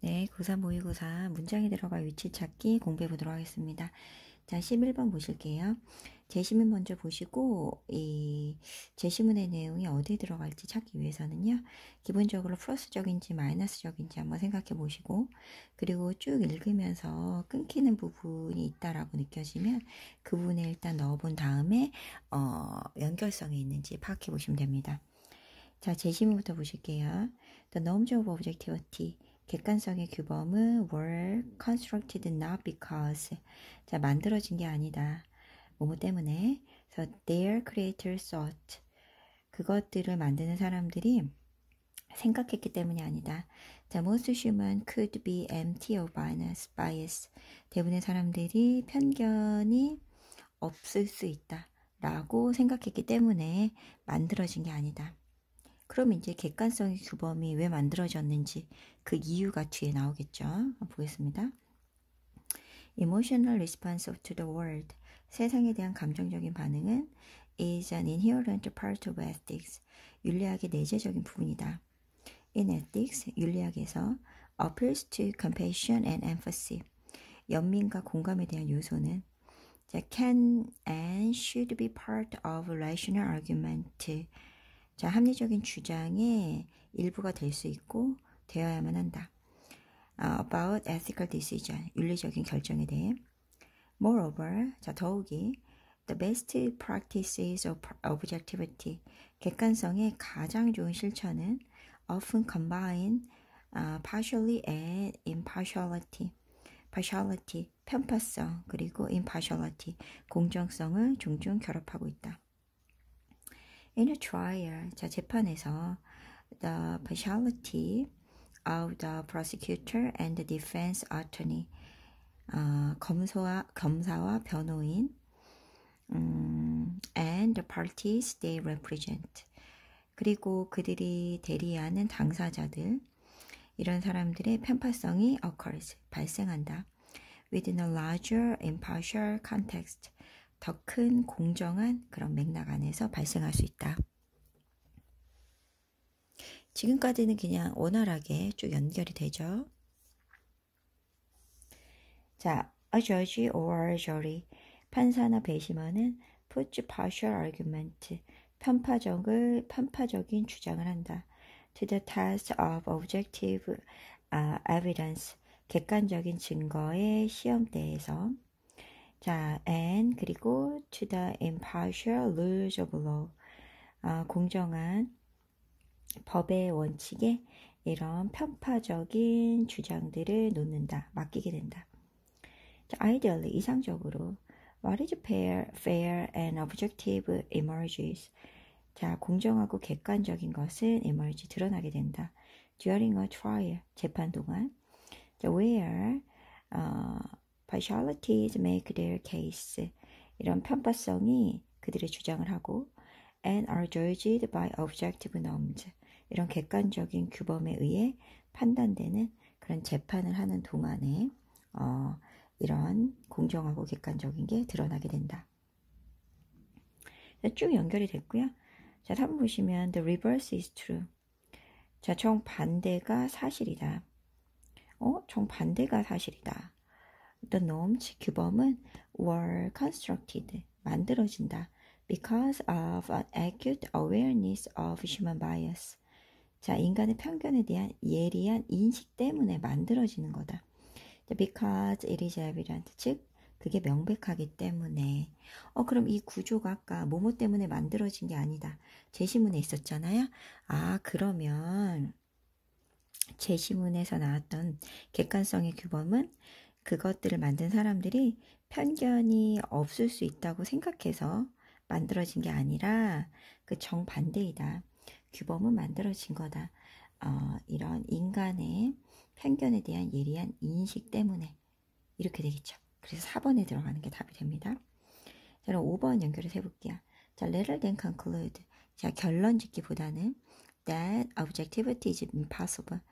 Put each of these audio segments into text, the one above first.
네, 고3 모의고사 문장에 들어갈 위치 찾기 공부해 보도록 하겠습니다. 자, 11번 보실게요. 제시문 먼저 보시고 이 제시문의 내용이 어디에 들어갈지 찾기 위해서는요. 기본적으로 플러스적인지 마이너스적인지 한번 생각해 보시고 그리고 쭉 읽으면서 끊기는 부분이 있다라고 느껴지면 그 부분에 일단 넣어본 다음에 연결성이 있는지 파악해 보시면 됩니다. 자, 제시문부터 보실게요. The norms of objectivity. 객관성의 규범은 were constructed not because. 자, 만들어진 게 아니다. 뭐뭐 때문에. So their creator thought. 그것들을 만드는 사람들이 생각했기 때문이 아니다. 자, most human could be empty of bias. 대부분의 사람들이 편견이 없을 수 있다. 라고 생각했기 때문에 만들어진 게 아니다. 그럼 이제 객관성의 규범이 왜 만들어졌는지 그 이유가 뒤에 나오겠죠. 보겠습니다. Emotional response to the world. 세상에 대한 감정적인 반응은 is an inherent part of ethics. 윤리학의 내재적인 부분이다. In ethics, 윤리학에서 appeals to compassion and empathy. 연민과 공감에 대한 요소는 can and should be part of rational argument. 자, 합리적인 주장의 일부가 될 수 있고 되어야만 한다. About ethical decision, 윤리적인 결정에 대해. Moreover, 자, 더욱이 the best practices of objectivity, 객관성의 가장 좋은 실천은 often combine partially and impartiality, partiality, 편파성, 그리고 impartiality, 공정성을 종종 결합하고 있다. In a trial, 자, 재판에서 the partiality of the prosecutor and the defense attorney, 검사와 변호인, and the parties they represent, 그리고 그들이 대리하는 당사자들, 이런 사람들의 편파성이 occurs, 발생한다. Within a larger impartial context, 더 큰 공정한 그런 맥락 안에서 발생할 수 있다. 지금까지는 그냥 원활하게 쭉 연결이 되죠. 자, a judge or a jury. 판사나 배심원은 puts partial argument. 편파적인 주장을 한다. To the test of objective evidence. 객관적인 증거의 시험대에서. 자, and 그리고 to the impartial rules of law. 공정한 법의 원칙에 이런 편파적인 주장들을 놓는다, 맡기게 된다. 자, ideally, 이상적으로 what is fair and objective emerges. 자, 공정하고 객관적인 것은 emerge, 드러나게 된다. During a trial, 재판 동안. 자, where partialities make their case. 이런 편파성이 그들의 주장을 하고 and are judged by objective norms. 이런 객관적인 규범에 의해 판단되는 그런 재판을 하는 동안에 이런 공정하고 객관적인 게 드러나게 된다. 쭉 연결이 됐고요. 자, 3번 보시면 the reverse is true. 자, 정반대가 사실이다. 정반대가 사실이다. The norms, 규범은 were constructed, 만들어진다. Because of an acute awareness of human bias. 자, 인간의 편견에 대한 예리한 인식 때문에 만들어지는 거다. Because it is evident, 즉 그게 명백하기 때문에. 그럼 이 구조가 아까 뭐뭐 때문에 만들어진 게 아니다. 제시문에 있었잖아요. 그러면 제시문에서 나왔던 객관성의 규범은 그것들을 만든 사람들이 편견이 없을 수 있다고 생각해서 만들어진 게 아니라 그 정반대이다. 규범은 만들어진 거다. 이런 인간의 편견에 대한 예리한 인식 때문에 이렇게 되겠죠. 그래서 4번에 들어가는 게 답이 됩니다. 자, 그럼 5번 연결해서 해볼게요. 자, rather than conclude. 자, 결론 짓기보다는 that objectivity is impossible.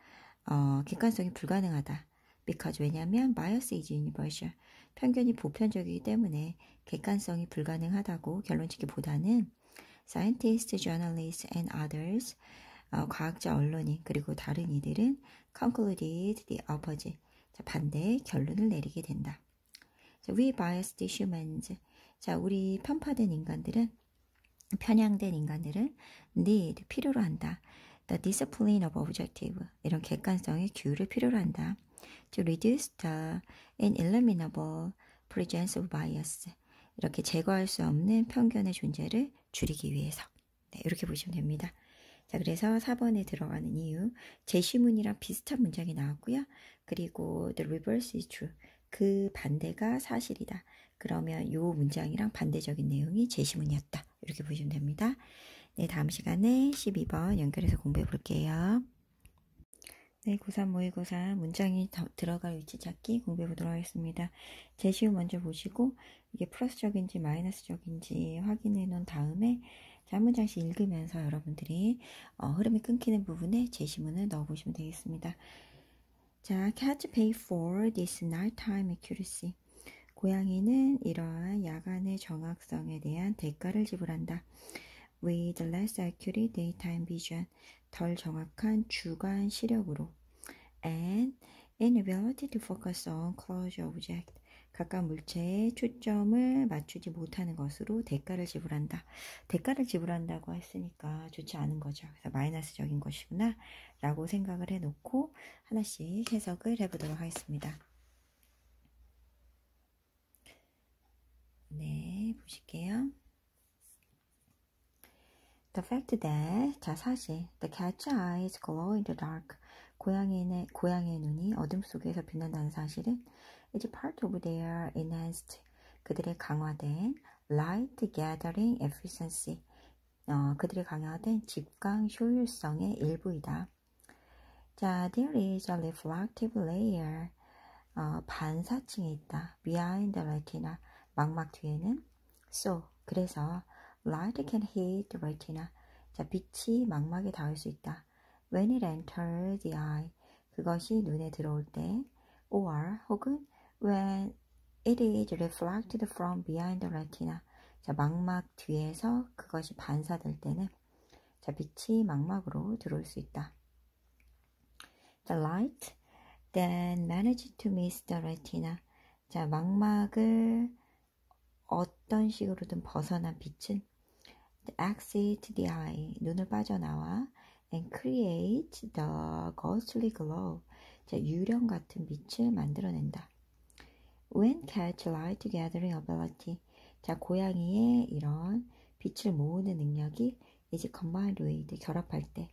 객관성이 불가능하다. Because 왜냐하면 bias is universal. 편견이 보편적이기 때문에 객관성이 불가능하다고 결론 짓기보다는 scientists, journalists, and others 과학자 언론인 그리고 다른 이들은 concluded the opposite. 자, 반대의 결론을 내리게 된다. 자, we biased humans. 자, 우리 편파된 인간들은 편향된 인간들은 need 필요로 한다. The discipline of objective 이런 객관성의 규율을 필요로 한다. To reduce the ineliminable presence of bias 이렇게 제거할 수 없는 편견의 존재를 줄이기 위해서 네, 이렇게 보시면 됩니다. 자, 그래서 4번에 들어가는 이유 제시문이랑 비슷한 문장이 나왔고요. 그리고 the reverse is true 그 반대가 사실이다. 그러면 이 문장이랑 반대적인 내용이 제시문이었다. 이렇게 보시면 됩니다. 네, 다음 시간에 12번 연결해서 공부해 볼게요. 네, 고3 모의고사 문장이 들어갈 위치 찾기 공부해 보도록 하겠습니다. 제시문 먼저 보시고 이게 플러스적인지 마이너스적인지 확인해 놓은 다음에 한 문장씩 읽으면서 여러분들이 흐름이 끊기는 부분에 제시문을 넣어 보시면 되겠습니다. 자, cat pay for this nighttime accuracy. 고양이는 이러한 야간의 정확성에 대한 대가를 지불한다. With less accurate daytime vision, 덜 정확한 주간 시력으로 and inability to focus on close object, 가까운 물체에 초점을 맞추지 못하는 것으로 대가를 지불한다. 대가를 지불한다고 했으니까 좋지 않은 거죠. 그래서 마이너스적인 것이구나 라고 생각을 해놓고 하나씩 해석을 해보도록 하겠습니다. 네, 보실게요. The fact that, 자, 사실, the cat's eyes glow in the dark. 고양이의 눈이 어둠 속에서 빛난다는 사실은 is part of their enhanced, 그들의 강화된 light gathering efficiency. 그들의 강화된 집광 효율성의 일부이다. 자, there is a reflective layer. 반사층에 있다. Behind the retina. 망막 뒤에는 so. 그래서 light can hit the retina. 자, 빛이 망막에 닿을 수 있다. When it enters the eye. 그것이 눈에 들어올 때. Or 혹은 when it is reflected from behind the retina. 자, 망막 뒤에서 그것이 반사될 때는 자, 빛이 망막으로 들어올 수 있다. The light then managed to miss the retina. 자, 망막을 어떤 식으로든 벗어난 빛은 exit the eye, 눈을 빠져나와 and create the ghostly glow. 자, 유령 같은 빛을 만들어낸다. When catch light gathering ability. 자, 고양이의 이런 빛을 모으는 능력이 is combined with, 결합할 때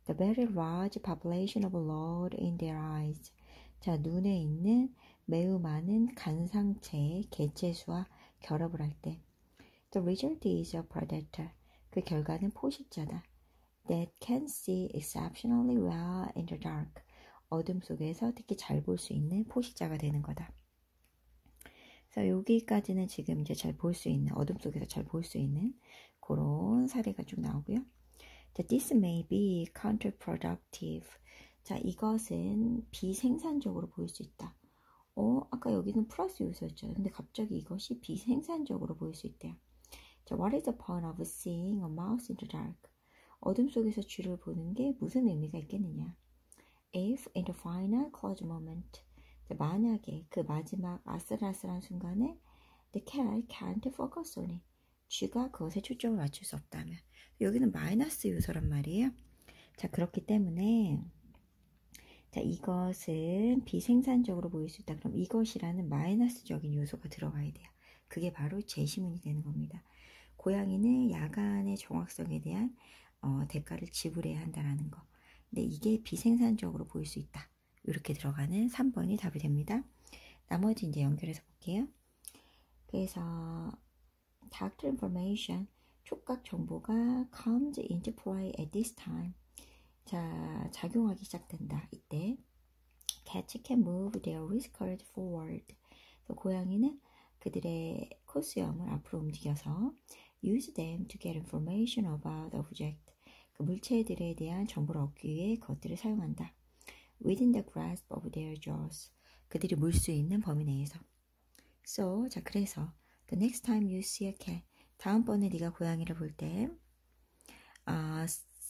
the very large population of load in their eyes. 자, 눈에 있는 매우 많은 간상체의 개체수와 결합을 할 때 the result is a predator. 그 결과는 포식자다. That can see exceptionally well in the dark. 어둠 속에서 특히 잘 볼 수 있는 포식자가 되는 거다. 그래서 여기까지는 지금 이제 잘 볼 수 있는, 어둠 속에서 잘 볼 수 있는 그런 사례가 쭉 나오고요. This may be counterproductive. 자, 이것은 비생산적으로 보일 수 있다. 아까 여기는 플러스 요소였죠. 근데 갑자기 이것이 비생산적으로 보일 수 있대요. 자, what is the point of seeing a mouse in the dark? 어둠 속에서 쥐를 보는 게 무슨 의미가 있겠느냐? If in the final close moment, 자, 만약에 그 마지막 아슬아슬한 순간에 the cat can't focus on it, 쥐가 그것에 초점을 맞출 수 없다면, 여기는 마이너스 요소란 말이에요. 자, 그렇기 때문에 자, 이것은 비생산적으로 보일 수 있다. 그럼 이것이라는 마이너스적인 요소가 들어가야 돼요. 그게 바로 제시문이 되는 겁니다. 고양이는 야간의 정확성에 대한 대가를 지불해야 한다는 거. 근데 이게 비생산적으로 보일 수 있다. 이렇게 들어가는 3번이 답이 됩니다. 나머지 이제 연결해서 볼게요. 그래서 Doctor information, 촉각 정보가 comes into play at this time. 자, 작용하기 시작된다. 이때 cats can move their whiskers forward. 고양이는 그들의 코수염을 앞으로 움직여서 use them to get information about the object. 그 물체들에 대한 정보를 얻기 위해 그것들을 사용한다. Within the grasp of their jaws. 그들이 물 수 있는 범위 내에서. So, 자, 그래서 the next time you see a cat. 다음번에 네가 고양이를 볼 때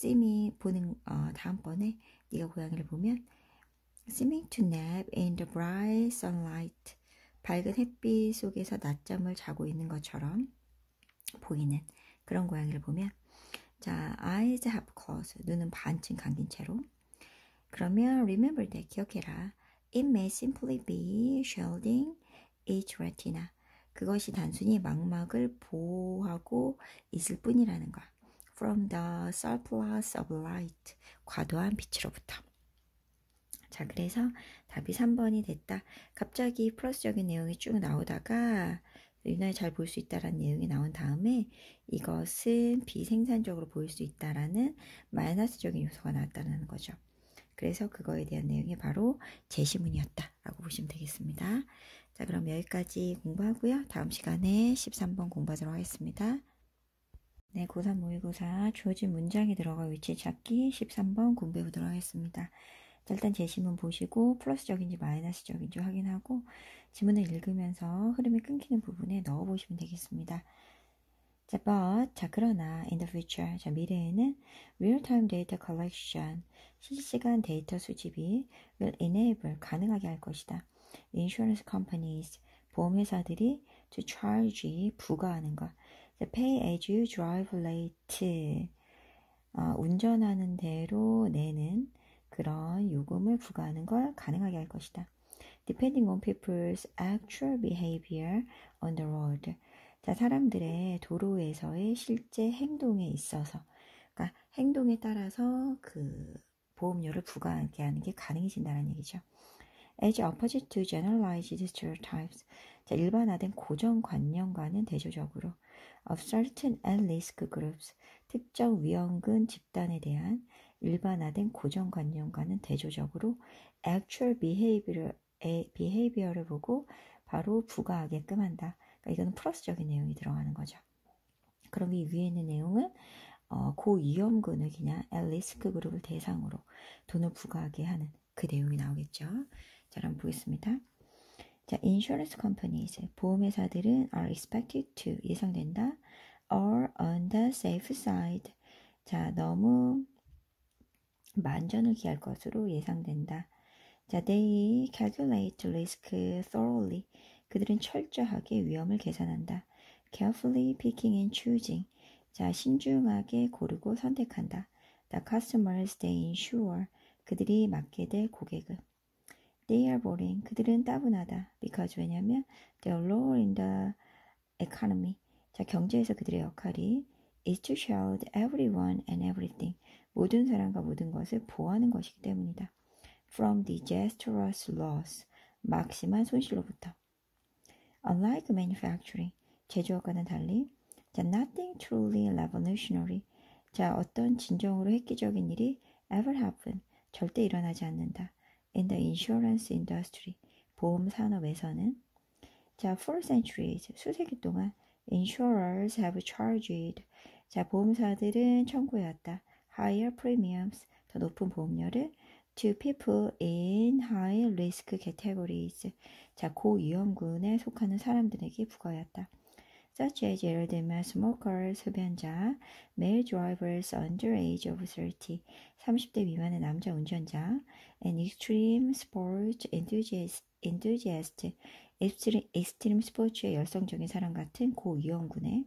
seeming 보는 다음번에 네가 고양이를 보면 seeming to nap in the bright sunlight 밝은 햇빛 속에서 낮잠을 자고 있는 것처럼 보이는 그런 고양이를 보면 자, eyes have closed 눈은 반쯤 감긴 채로 그러면 remember that 기억해라 it may simply be shielding its retina 그것이 단순히 망막을 보호하고 있을 뿐이라는 거야 from the surplus of light 과도한 빛으로부터 자 그래서 답이 3번이 됐다 갑자기 플러스적인 내용이 쭉 나오다가 유난히 잘 볼 수 있다라는 내용이 나온 다음에 이것은 비생산적으로 보일 수 있다라는 마이너스적인 요소가 나왔다는 거죠 그래서 그거에 대한 내용이 바로 제시문이었다라고 보시면 되겠습니다. 자, 그럼 여기까지 공부하고요. 다음 시간에 13번 공부하도록 하겠습니다. 네, 고3 모의고사 주어진 문장에 들어갈 위치 찾기 13번 공부해 보도록 하겠습니다. 자, 일단 제시문 보시고 플러스적인지 마이너스적인지 확인하고 지문을 읽으면서 흐름이 끊기는 부분에 넣어보시면 되겠습니다. 자, but, 자, 그러나, in the future, 자, 미래에는 real-time data collection, 실시간 데이터 수집이 will enable, 가능하게 할 것이다. insurance companies, 보험회사들이 to charge, 부과하는 것. 자, pay as you drive rate, 운전하는 대로 내는 그런 요금을 부과하는 걸 가능하게 할 것이다. depending on people's actual behavior on the road. 자, 사람들의 도로에서의 실제 행동에 있어서, 그러니까 행동에 따라서 그 보험료를 부과하게 하는 게 가능해진다는 얘기죠. As opposite to generalized stereotypes. 자, 일반화된 고정관념과는 대조적으로 of certain at-risk groups. 특정 위험군 집단에 대한 일반화된 고정관념과는 대조적으로 actual behavior를 보고 바로 부과하게끔 한다. 그러니까 이거는 플러스적인 내용이 들어가는 거죠. 그럼 이 위에 있는 내용은 고위험군을 그냥 리스크 그룹을 대상으로 돈을 부과하게 하는 그 내용이 나오겠죠. 자, 그럼 보겠습니다. 자, insurance companies, 보험회사들은 are expected to, 예상된다. are on the safe side. 자, 너무 만전을 기할 것으로 예상된다. 자, they calculate risk thoroughly. 그들은 철저하게 위험을 계산한다. carefully picking and choosing. 자, 신중하게 고르고 선택한다. The customers they insure. 그들이 맡게 될 고객을. They are boring. 그들은 따분하다. Because 왜냐면 they are lower in the economy. 자, 경제에서 그들의 역할이 is to shield everyone and everything. 모든 사람과 모든 것을 보호하는 것이기 때문이다. From disastrous loss. 막심한 손실로부터. Unlike manufacturing. 제조업과는 달리 자, nothing truly revolutionary. 자, 어떤 진정으로 획기적인 일이 ever happen. 절대 일어나지 않는다. In the insurance industry. 보험 산업에서는 자, for centuries. 수세기 동안 insurers have charged. 자, 보험사들은 청구해왔다. higher premiums. 더 높은 보험료를 to people in high risk categories. 자, 고위험군에 속하는 사람들에게 부과하였다. Such as 예를 들면 smokers, 흡연자, male drivers under age of 30, 30대 미만의 남자 운전자, and extreme sports enthusiast, extreme 스포츠의 열성적인 사람 같은 고위험군에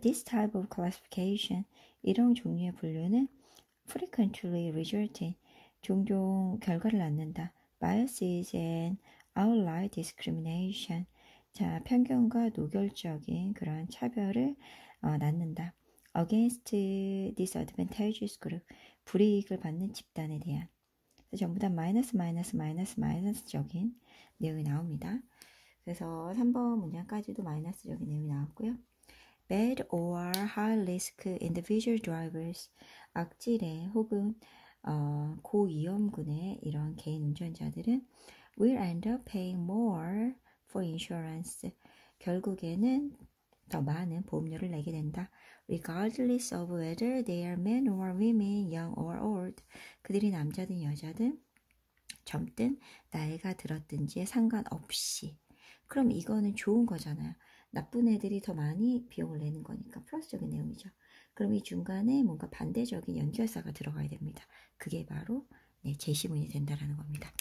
This type of classification, 이런 종류의 분류는 frequently resulting, 종종 결과를 낳는다. biases and outright discrimination, 자, 편견과 노골적인 그런 차별을 낳는다. against disadvantageous group, 불이익을 받는 집단에 대한. 전부 다 마이너스적인 내용이 나옵니다. 그래서 3번 문장까지도 마이너스적인 내용이 나왔고요. bad or high risk individual drivers, 악질의 혹은 고위험군의 이런 개인 운전자들은 will end up paying more for insurance. 결국에는 더 많은 보험료를 내게 된다. regardless of whether they are men or women, young or old. 그들이 남자든 여자든 젊든 나이가 들었든지에 상관없이. 그럼 이거는 좋은 거잖아요. 나쁜 애들이 더 많이 비용을 내는 거니까 플러스적인 내용이죠. 그럼 이 중간에 뭔가 반대적인 연결사가 들어가야 됩니다. 그게 바로 제시문이 된다라는 겁니다.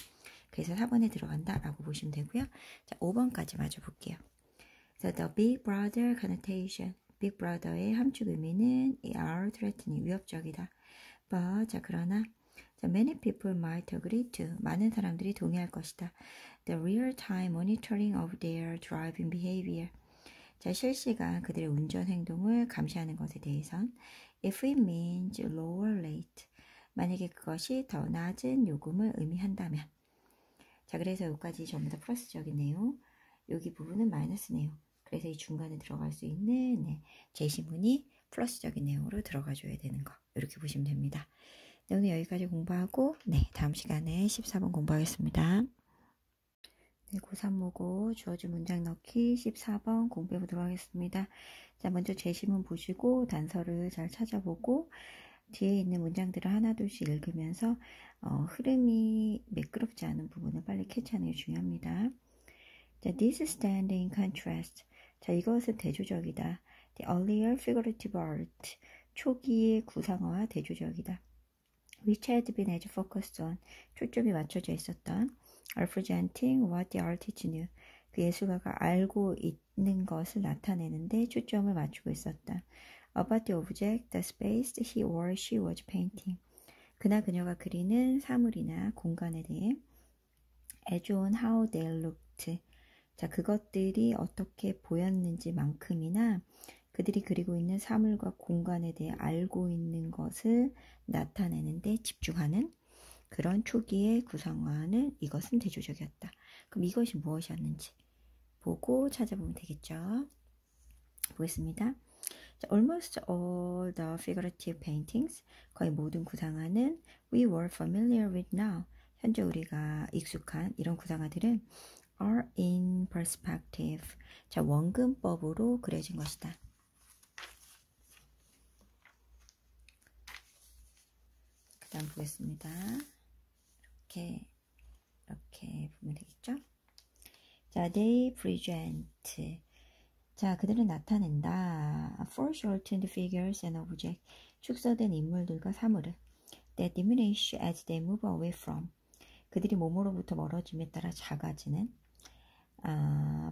그래서 4번에 들어간다라고 보시면 되고요. 자, 5번까지 마저 볼게요. So the big brother connotation, big brother의 함축 의미는 are threatening, 위협적이다. But, 자, 그러나 자, many people might agree to, 많은 사람들이 동의할 것이다. The real-time monitoring of their driving behavior. 자, 실시간 그들의 운전 행동을 감시하는 것에 대해선 if it means lower rate, 만약에 그것이 더 낮은 요금을 의미한다면. 자, 그래서 여기까지 전부 다 플러스적인 내용, 여기 부분은 마이너스 내용. 그래서 이 중간에 들어갈 수 있는 제시문이 플러스적인 내용으로 들어가줘야 되는 거. 이렇게 보시면 됩니다. 네, 오늘 여기까지 공부하고 다음 시간에 14번 공부하겠습니다. 네, 고3 모고 주어진 문장 넣기 14번 공부해 보도록 하겠습니다. 자, 먼저 제시문 보시고 단서를 잘 찾아보고 뒤에 있는 문장들을 하나둘씩 읽으면서 흐름이 매끄럽지 않은 부분을 빨리 캐치하는 게 중요합니다. 자, this stand in contrast. 자, 이것은 대조적이다. The earlier figurative art. 초기의 구상어와 대조적이다. which had been as focused on. 초점이 맞춰져 있었던. representing what the artist knew. 그 예술가가 알고 있는 것을 나타내는데 초점을 맞추고 있었다. about the object, the space he or she was painting. 그나 그녀가 그리는 사물이나 공간에 대해 as on how they looked. 자, 그것들이 어떻게 보였는지만큼이나 그들이 그리고 있는 사물과 공간에 대해 알고 있는 것을 나타내는데 집중하는 그런 초기의 구상화는 이것은 대조적이었다. 그럼 이것이 무엇이었는지 보고 찾아보면 되겠죠. 보겠습니다. 자, almost all the figurative paintings, 거의 모든 구상화는 we were familiar with now, 현재 우리가 익숙한 이런 구상화들은 are in perspective. 자, 원근법으로 그려진 것이다. 그 다음 보겠습니다. 이렇게 보면 되겠죠? 자, they present. 자, 그들은 나타낸다. foreshortened figures and objects. 축소된 인물들과 사물을. that diminish as they move away from. 그들이 몸으로부터 멀어짐에 따라 작아지는.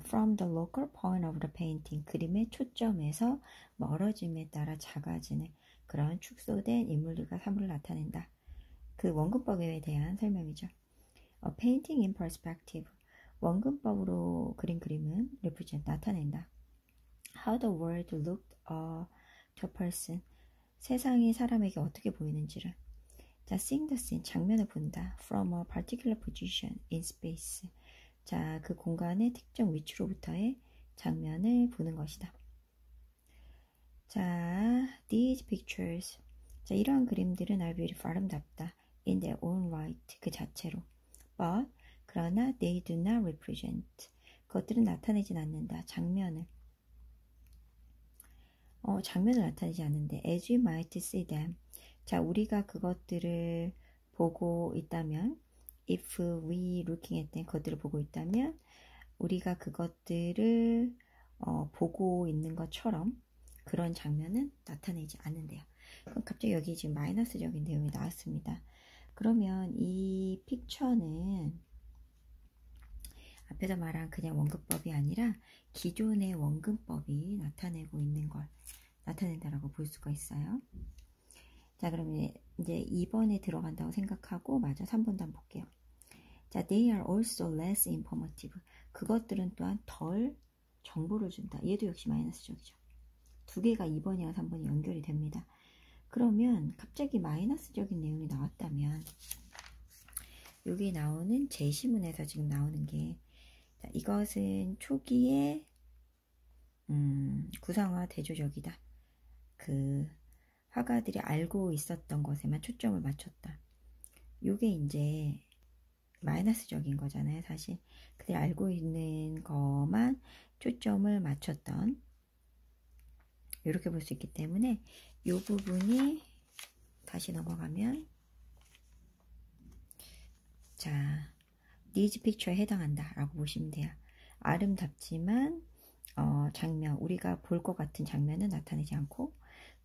from the local point of the painting. 그림의 초점에서 멀어짐에 따라 작아지는 그런 축소된 인물들과 사물을 나타낸다. 그 원근법에 대한 설명이죠. painting in perspective. 원근법으로 그린 그림은 represent, 나타낸다. How the world looked to a person. 세상이 사람에게 어떻게 보이는지를. 자, seeing the scene, 장면을 본다. From a particular position in space. 자, 그 공간의 특정 위치로부터의 장면을 보는 것이다. 자, these pictures. 자, 이러한 그림들은 are beautiful, 아름답다. In their own right, 그 자체로. But, 그러나 they do not represent. 그것들은 나타내진 않는다. 장면을. 장면을 나타내지 않는데 as we might see them. 자, 우리가 그것들을 보고 있다면 if we looking at them, 그것들을 보고 있다면 우리가 그것들을 보고 있는 것처럼 그런 장면은 나타내지 않는데요. 그럼 갑자기 여기 지금 마이너스적인 내용이 나왔습니다. 그러면 이 픽처는 앞에서 말한 그냥 원근법이 아니라 기존의 원근법이 나타내고 있는 걸 나타낸다라고 볼 수가 있어요. 자, 그러면 이제 2번에 들어간다고 생각하고 마저 3번도 한번 볼게요. 자, they are also less informative. 그것들은 또한 덜 정보를 준다. 얘도 역시 마이너스적이죠. 두 개가 2번이랑 3번이 연결이 됩니다. 그러면 갑자기 마이너스적인 내용이 나왔다면 여기 나오는 제시문에서 지금 나오는 게 자, 이것은 초기에 구상화 대조적이다. 그 화가들이 알고 있었던 것에만 초점을 맞췄다. 요게 이제 마이너스적인 거잖아요. 사실 그들이 알고 있는 것만 초점을 맞췄던 이렇게 볼 수 있기 때문에 이 부분이 다시 넘어가면 자, these picture에 해당한다 라고 보시면 돼요. 아름답지만 장면, 우리가 볼 것 같은 장면은 나타내지 않고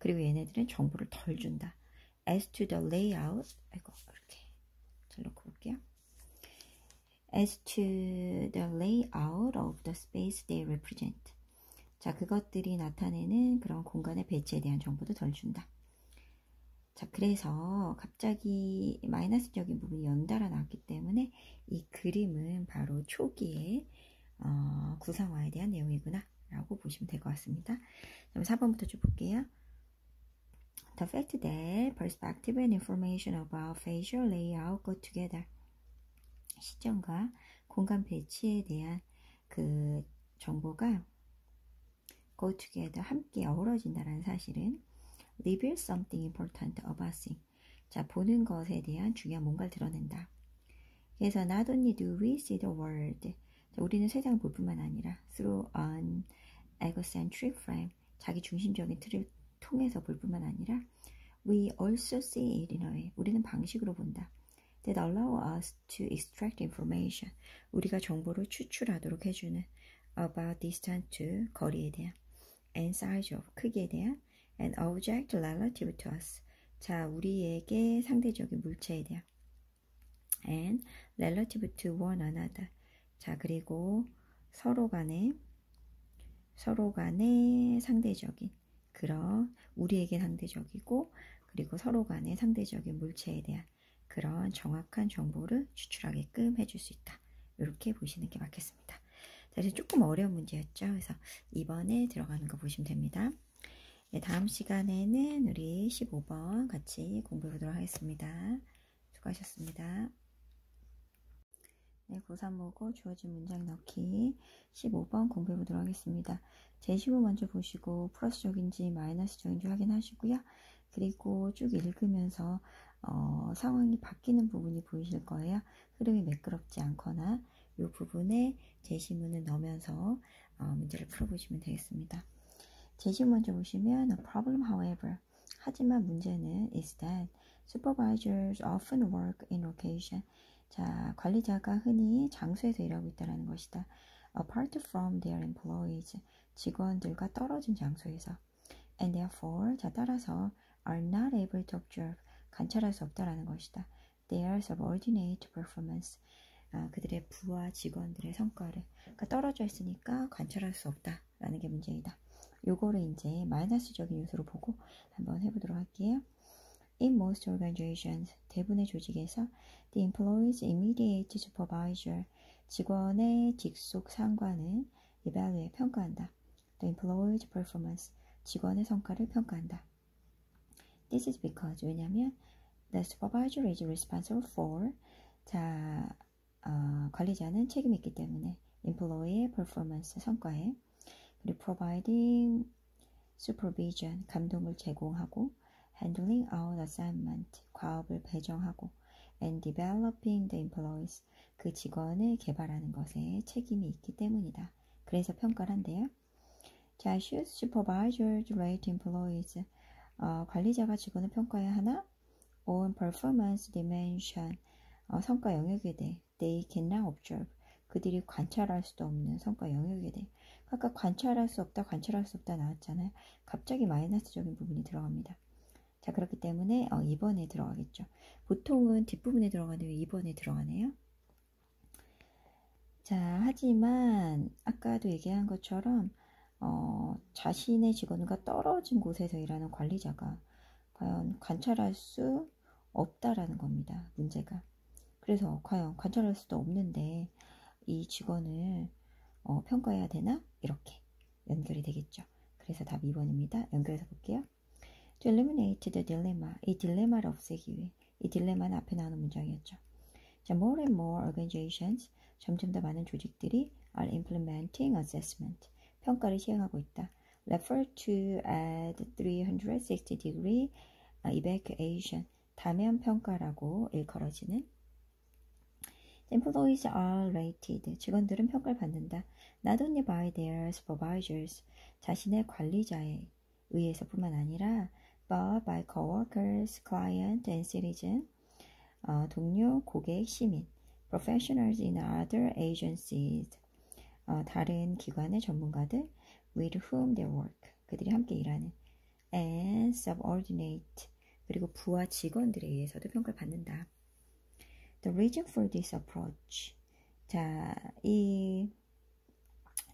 그리고 얘네들은 정보를 덜 준다. As to the layout, 이렇게 잘 놓고 볼게요. As to the layout of the space they represent. 자, 그것들이 나타내는 그런 공간의 배치에 대한 정보도 덜 준다. 자, 그래서 갑자기 마이너스적인 부분이 연달아 나왔기 때문에 이 그림은 바로 초기에 구성화에 대한 내용이구나 라고 보시면 될 것 같습니다. 그럼 4번부터 쭉 볼게요. The fact that perspective and information about facial layout go together. 시점과 공간 배치에 대한 그 정보가 go together, 함께 어우러진다는 사실은 reveal something important about seeing. 자, 보는 것에 대한 중요한 뭔가를 드러낸다. 그래서 not only do we see the world, 자, 우리는 세상을 볼 뿐만 아니라 through an egocentric frame, 자기 중심적인 틀을 통해서 볼 뿐만 아니라 we also see it in a way, 우리는 방식으로 본다. That allow us to extract information, 우리가 정보를 추출하도록 해주는 about distance to, 거리에 대한 and size of, 크기에 대한 and object relative to us, 자, 우리에게 상대적인 물체에 대한 and relative to one another, 자, 그리고 서로 간에 상대적인 그런 우리에게 상대적이고 그리고 서로 간의 상대적인 물체에 대한 그런 정확한 정보를 추출하게끔 해줄 수 있다. 이렇게 보시는 게 맞겠습니다. 사실 조금 어려운 문제였죠. 그래서 2번에 들어가는 거 보시면 됩니다. 네, 다음 시간에는 우리 15번 같이 공부해 보도록 하겠습니다. 수고하셨습니다. 네, 고3 보고 주어진 문장 넣기 15번 공부해 보도록 하겠습니다. 제시문 먼저 보시고 플러스적인지 마이너스적인지 확인하시고요. 그리고 쭉 읽으면서 상황이 바뀌는 부분이 보이실 거예요. 흐름이 매끄럽지 않거나 이 부분에 제시문을 넣으면서 문제를 풀어보시면 되겠습니다. 제시문 먼저 보시면 A problem, however, 하지만 문제는 is that supervisors often work in location. 자, 관리자가 흔히 장소에서 일하고 있다는 것이다. Apart from their employees, 직원들과 떨어진 장소에서. And therefore, 자, 따라서 are not able to observe, 관찰할 수 없다라는 것이다. Their subordinate performance, 그들의 부하 직원들의 성과를. 그러니까 떨어져 있으니까 관찰할 수 없다라는 게 문제이다. 요거를 이제 마이너스적인 요소로 보고 한번 해보도록 할게요. In most organizations, 대부분의 조직에서 the employee's immediate supervisor, 직원의 직속 상관은 evaluate, 평가한다. The employee's performance, 직원의 성과를 평가한다. This is because, 왜냐하면 the supervisor is responsible for, 자, 관리자는 책임이 있기 때문에 employee의 performance, 성과에, 그리고 providing supervision, 감독을 제공하고 handling out assignment, 과업을 배정하고 and developing the employees, 그 직원을 개발하는 것에 책임이 있기 때문이다. 그래서 평가를 한대요. 자, should supervisors rate employees, 관리자가 직원을 평가해야 하나? On performance dimension, 성과 영역에 대해 they cannot observe, 그들이 관찰할 수도 없는 성과 영역에 대해. 아까 관찰할 수 없다 나왔잖아요. 갑자기 마이너스적인 부분이 들어갑니다. 자, 그렇기 때문에 2번에 들어가겠죠. 보통은 뒷부분에 들어가는데 왜 2번에 들어가네요. 자, 하지만 아까도 얘기한 것처럼 자신의 직원과 떨어진 곳에서 일하는 관리자가 과연 관찰할 수 없다라는 겁니다. 문제가. 그래서 과연 관찰할 수도 없는데 이 직원을 평가해야 되나? 이렇게 연결이 되겠죠. 그래서 답 2번입니다. 연결해서 볼게요. To eliminate the dilemma, 이 딜레마를 없애기 위해, 이 딜레마는 앞에 나오는 문장이었죠. 자, more and more organizations, 점점 더 많은 조직들이 are implementing assessment, 평가를 시행하고 있다. Refer to at 360 degree evaluation, 다면 평가라고 일컬어지는. Employees are rated, 직원들은 평가를 받는다. Not only by their supervisors, 자신의 관리자에 의해서뿐만 아니라 but by coworkers, client and citizen, 동료, 고객, 시민, professionals in other agencies, 다른 기관의 전문가들, with whom they work, 그들이 함께 일하는 and subordinate 그리고 부하 직원들에 의해서도 평가를 받는다. The reason for this approach. 자, 이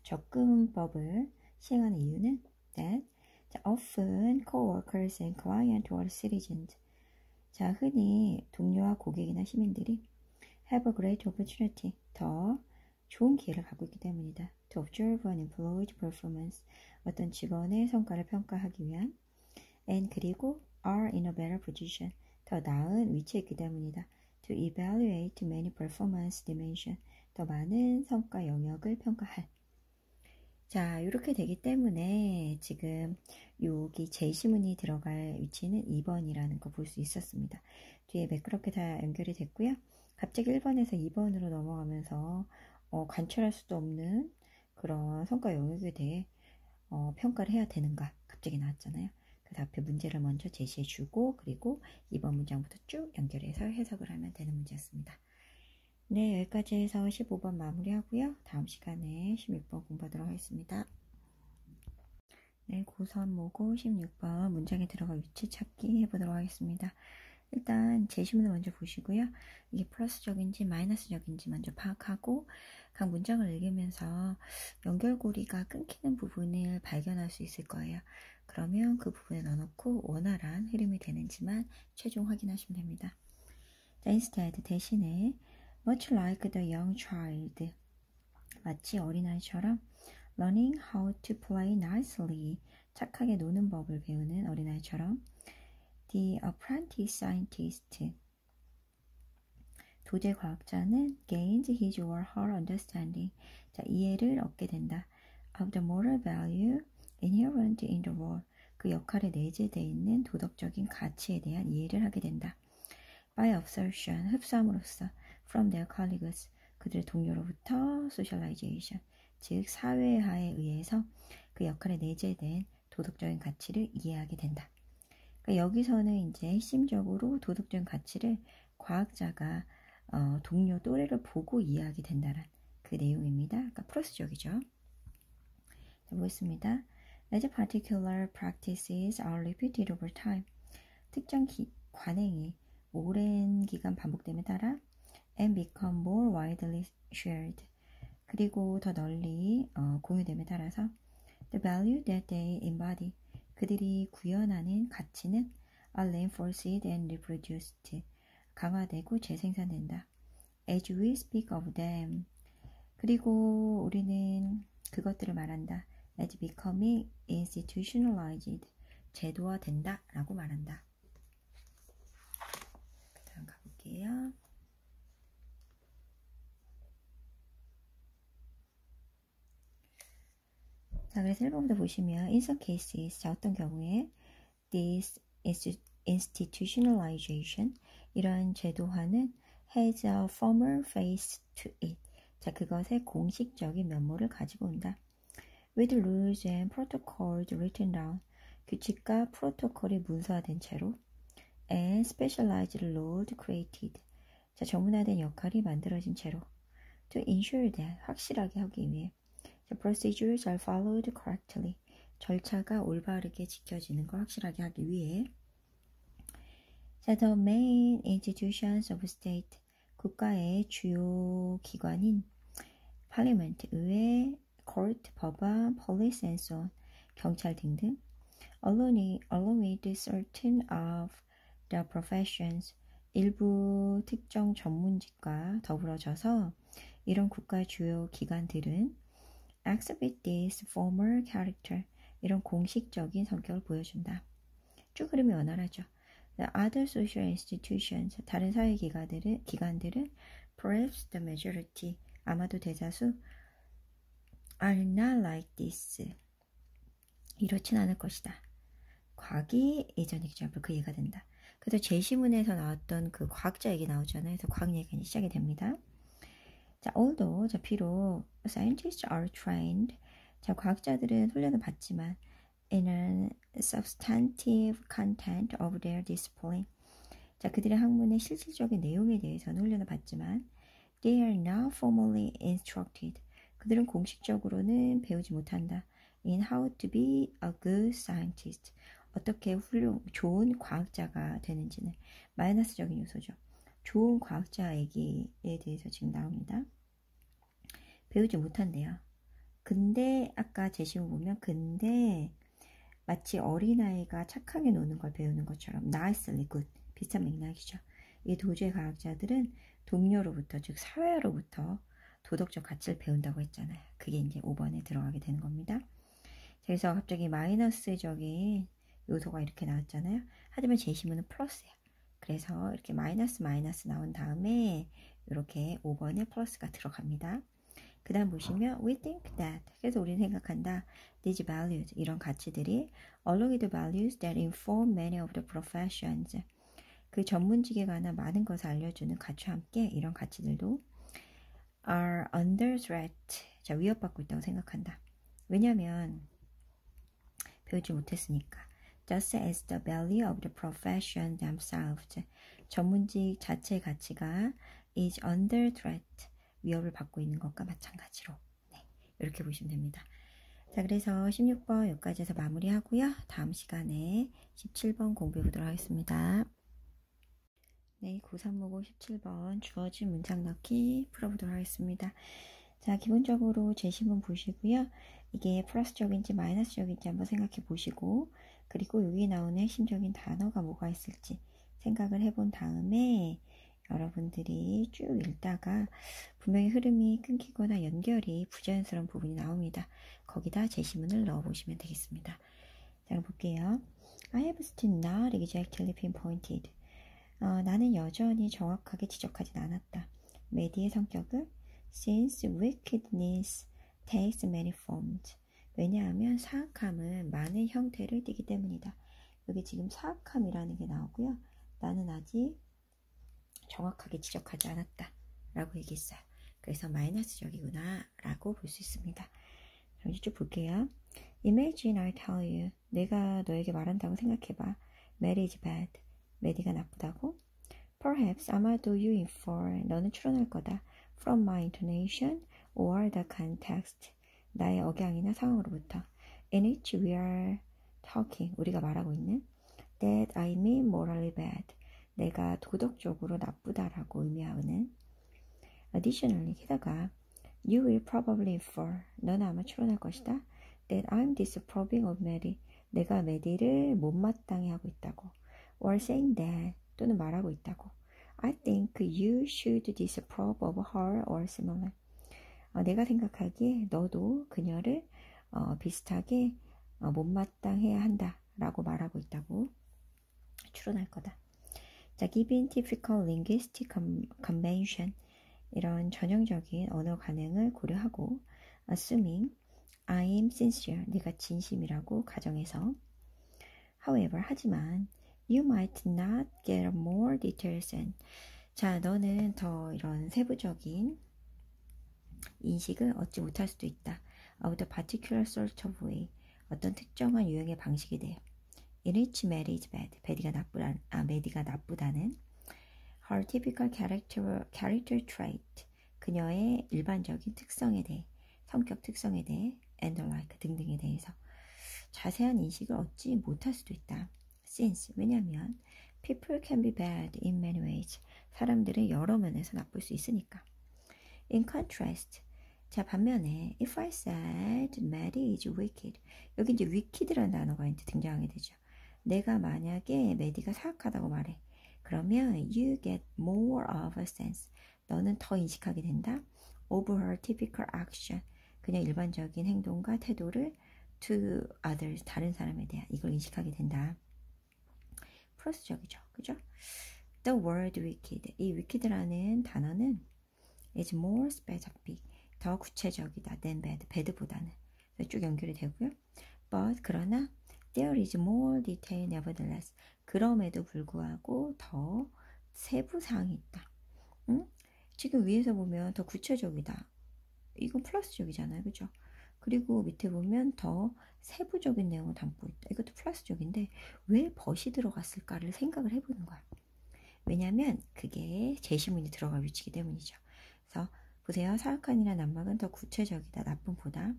접근법을 시행하는 이유는 that often co-workers and clients or citizens. 자, 흔히 동료와 고객이나 시민들이 have a great opportunity. 더 좋은 기회를 갖고 있기 때문이다. To observe an employee's performance. 어떤 직원의 성과를 평가하기 위한 and 그리고 are in a better position. 더 나은 위치에 있기 때문이다. To evaluate many performance dimensions. 더 많은 성과 영역을 평가할. 자, 이렇게 되기 때문에 지금 여기 제시문이 들어갈 위치는 2번이라는 거 볼 수 있었습니다. 뒤에 매끄럽게 다 연결이 됐고요. 갑자기 1번에서 2번으로 넘어가면서 관찰할 수도 없는 그런 성과 영역에 대해 평가를 해야 되는가 갑자기 나왔잖아요. 그래서 앞에 문제를 먼저 제시해주고 그리고 2번 문장부터 쭉 연결해서 해석을 하면 되는 문제였습니다. 네, 여기까지 해서 15번 마무리하고요. 다음 시간에 16번 공부하도록 하겠습니다. 네, 고선 모고 16번 문장에 들어갈 위치 찾기 해보도록 하겠습니다. 일단 제시문을 먼저 보시고요. 이게 플러스적인지 마이너스적인지 먼저 파악하고 각 문장을 읽으면서 연결고리가 끊기는 부분을 발견할 수 있을 거예요. 그러면 그 부분에 넣어놓고 원활한 흐름이 되는지만 최종 확인하시면 됩니다. 자, instead 대신에 much like the young child 마치 어린아이처럼 learning how to play nicely 착하게 노는 법을 배우는 어린아이처럼 The apprentice scientist 도제 과학자는 gains his or her understanding 자, 이해를 얻게 된다. Of the moral value inherent in the role 그 역할에 내재되어 있는 도덕적인 가치에 대한 이해를 하게 된다. By absorption 흡수함으로써 from their colleagues 그들의 동료로부터 socialization 즉 사회화에 의해서 그 역할에 내재된 도덕적인 가치를 이해하게 된다. 그러니까 여기서는 이제 핵심적으로 도덕적인 가치를 과학자가 동료 또래를 보고 이해하게 된다는 그 내용입니다. 그러니까 플러스적이죠. 자, 보겠습니다. As particular practices are repeated over time. 특정 관행이 오랜 기간 반복됨에 따라 and become more widely shared. 그리고 더 널리 공유됨에 따라서 the value that they embody. 그들이 구현하는 가치는 are reinforced and reproduced. 강화되고 재생산된다. As we speak of them. 그리고 우리는 그것들을 말한다. As becoming institutionalized. 제도화된다 라고 말한다. 다음 가볼게요. 자, 그래서 1번부터 보시면 in some cases, 자, 어떤 경우에 this institutionalization, 이러한 제도화는 has a formal face to it. 자, 그것의 공식적인 면모를 가지고 온다. With rules and protocols written down, 규칙과 프로토콜이 문서화된 채로 and specialized roles created. 자, 전문화된 역할이 만들어진 채로 to ensure that, 확실하게 하기 위해 The procedures are followed correctly. 절차가 올바르게 지켜지는 걸 확실하게 하기 위해 The main institutions of state, 국가의 주요 기관인 Parliament, 의회, court, 법원, police and so on, 경찰 등등 along with certain of the professions, 일부 특정 전문직과 더불어져서 이런 국가의 주요 기관들은 exhibit this formal character. 이런 공식적인 성격을 보여준다. 쭉 흐름이 원활하죠. The other social institutions. 다른 사회 기관들은 perhaps the majority. 아마도 대다수 are not like this. 이렇진 않을 것이다. 과학이 예전 example 그 이해가 된다. 그래서 제시문에서 나왔던 그 과학자 얘기 나오잖아요. 그래서 과학 얘기가 시작이 됩니다. 자, although, 자, 비록 scientists are trained, 자, 과학자들은 훈련을 받지만 in a substantive content of their discipline, 자, 그들의 학문의 실질적인 내용에 대해서는 훈련을 받지만 they are not formally instructed, 그들은 공식적으로는 배우지 못한다. in how to be a good scientist, 어떻게 좋은 과학자가 되는지는 마이너스적인 요소죠. 좋은 과학자 얘기에 대해서 지금 나옵니다. 배우지 못한대요. 근데 아까 제시문 보면 근데 마치 어린아이가 착하게 노는 걸 배우는 것처럼 nicely good 비슷한 맥락이죠. 이 도주의 과학자들은 동료로부터 즉 사회로부터 도덕적 가치를 배운다고 했잖아요. 그게 이제 5번에 들어가게 되는 겁니다. 그래서 갑자기 마이너스적인 요소가 이렇게 나왔잖아요. 하지만 제시문은 플러스예요. 그래서 이렇게 마이너스 나온 다음에 이렇게 5번에 플러스가 들어갑니다. 그 다음 보시면 we think that 그래서 우리는 생각한다 these values 이런 가치들이 along with the values that inform many of the professions 그 전문직에 관한 많은 것을 알려주는 가치와 함께 이런 가치들도 are under threat 자 위협받고 있다고 생각한다. 왜냐하면 배우지 못했으니까 just as the value of the profession themselves 전문직 자체의 가치가 is under threat 위협을 받고 있는 것과 마찬가지로 네, 이렇게 보시면 됩니다. 자 그래서 16번 여기까지 해서 마무리하고요. 다음 시간에 17번 공부해 보도록 하겠습니다. 네, 고3모고 17번 주어진 문장 넣기 풀어보도록 하겠습니다. 자 기본적으로 제시문 보시고요. 이게 플러스적인지 마이너스적인지 한번 생각해 보시고 그리고 여기 나오는 핵심적인 단어가 뭐가 있을지 생각을 해본 다음에 여러분들이 쭉 읽다가 분명히 흐름이 끊기거나 연결이 부자연스러운 부분이 나옵니다. 거기다 제시문을 넣어보시면 되겠습니다. 자, 그럼 볼게요. I have still not exactly pinpointed. 나는 여전히 정확하게 지적하진 않았다. 메디의 성격은 since wickedness takes many forms. 왜냐하면 사악함은 많은 형태를 띠기 때문이다. 여기 지금 사악함이라는 게 나오고요. 나는 아직 정확하게 지적하지 않았다 라고 얘기했어요. 그래서 마이너스적이구나 라고 볼 수 있습니다. 그럼 이제 쭉 볼게요. Imagine I tell you 내가 너에게 말한다고 생각해봐. Mary is bad. 메디가 나쁘다고? Perhaps 아마도 you infer 너는 추론할 거다. From my intonation or the context 나의 억양이나 상황으로부터 In which we are talking 우리가 말하고 있는 That I mean morally bad 내가 도덕적으로 나쁘다라고 의미하는 Additionally 게다가 You will probably infer 너는 아마 추론할 것이다 That I'm disapproving of Mary 내가 메디를 못마땅해 하고 있다고 or saying that 또는 말하고 있다고 I think you should disapprove of her or similar 내가 생각하기에 너도 그녀를 비슷하게 못마땅해야 한다 라고 말하고 있다고 추론할 거다. 자, given typical linguistic convention 이런 전형적인 언어 관행을 고려하고 assuming I'm sincere 내가 진심이라고 가정해서 however 하지만 you might not get more details and 자 너는 더 이런 세부적인 인식을 얻지 못할 수도 있다. of the particular sort of way 어떤 특정한 유형의 방식에 대해 in which Mary is bad 메디가 나쁘다는 her typical character trait 그녀의 일반적인 특성에 대해 성격 특성에 대해 and the like 등등에 대해서 자세한 인식을 얻지 못할 수도 있다. since 왜냐하면 people can be bad in many ways 사람들은 여러 면에서 나쁠 수 있으니까. In contrast 자 반면에 if I said Mary is wicked 여기 이제 wicked라는 단어가 이제 등장하게 되죠. 내가 만약에 메디가 사악하다고 말해 그러면 you get more of a sense 너는 더 인식하게 된다 of her typical action 그냥 일반적인 행동과 태도를 to others 다른 사람에 대한 이걸 인식하게 된다. 플러스적이죠. 그죠? The word wicked 이 wicked라는 단어는 is more specific 더 구체적이다 than bad bad보다는 쭉 연결이 되고요. But 그러나 there is more detail nevertheless 그럼에도 불구하고 더 세부사항이 있다. 응? 지금 위에서 보면 더 구체적이다. 이건 플러스적이잖아요. 그죠? 그리고 밑에 보면 더 세부적인 내용을 담고 있다. 이것도 플러스적인데 왜 벗이 들어갔을까를 생각을 해보는 거야. 왜냐하면 그게 제시문이 들어갈 위치이기 때문이죠. 그래서 보세요. 사악한이나 난막은 더 구체적이다. 나쁨보다.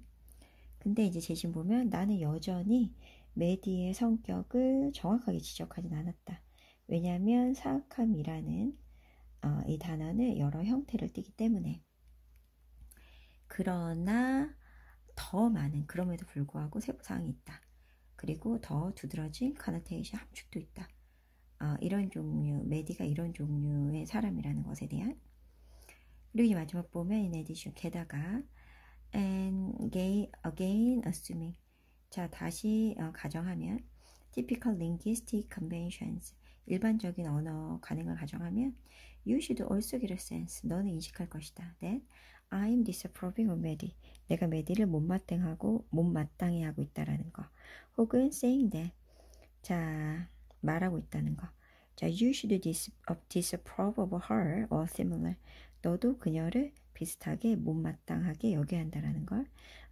근데 이제 제시문 보면 나는 여전히 메디의 성격을 정확하게 지적하진 않았다. 왜냐하면 사악함이라는 이 단어는 여러 형태를 띠기 때문에. 그러나 더 많은, 그럼에도 불구하고 세부사항이 있다. 그리고 더 두드러진 카노테이션 함축도 있다. 이런 종류, 메디가 이런 종류의 사람이라는 것에 대한. 그리고 이 마지막 보면 in addition, 게다가 and again assuming, 자 다시 가정하면 typical linguistic conventions, 일반적인 언어 관행을 가정하면 you should also get a sense, 너는 인식할 것이다. that I'm disapproving of Maddie, 내가 메디를 못마땅해 하고 있다라는 거. 혹은 saying that, 자 말하고 있다는 거. 자 you should disapprove of her or similar, 너도 그녀를 비슷하게 못마땅하게 여겨야 한다라는 걸.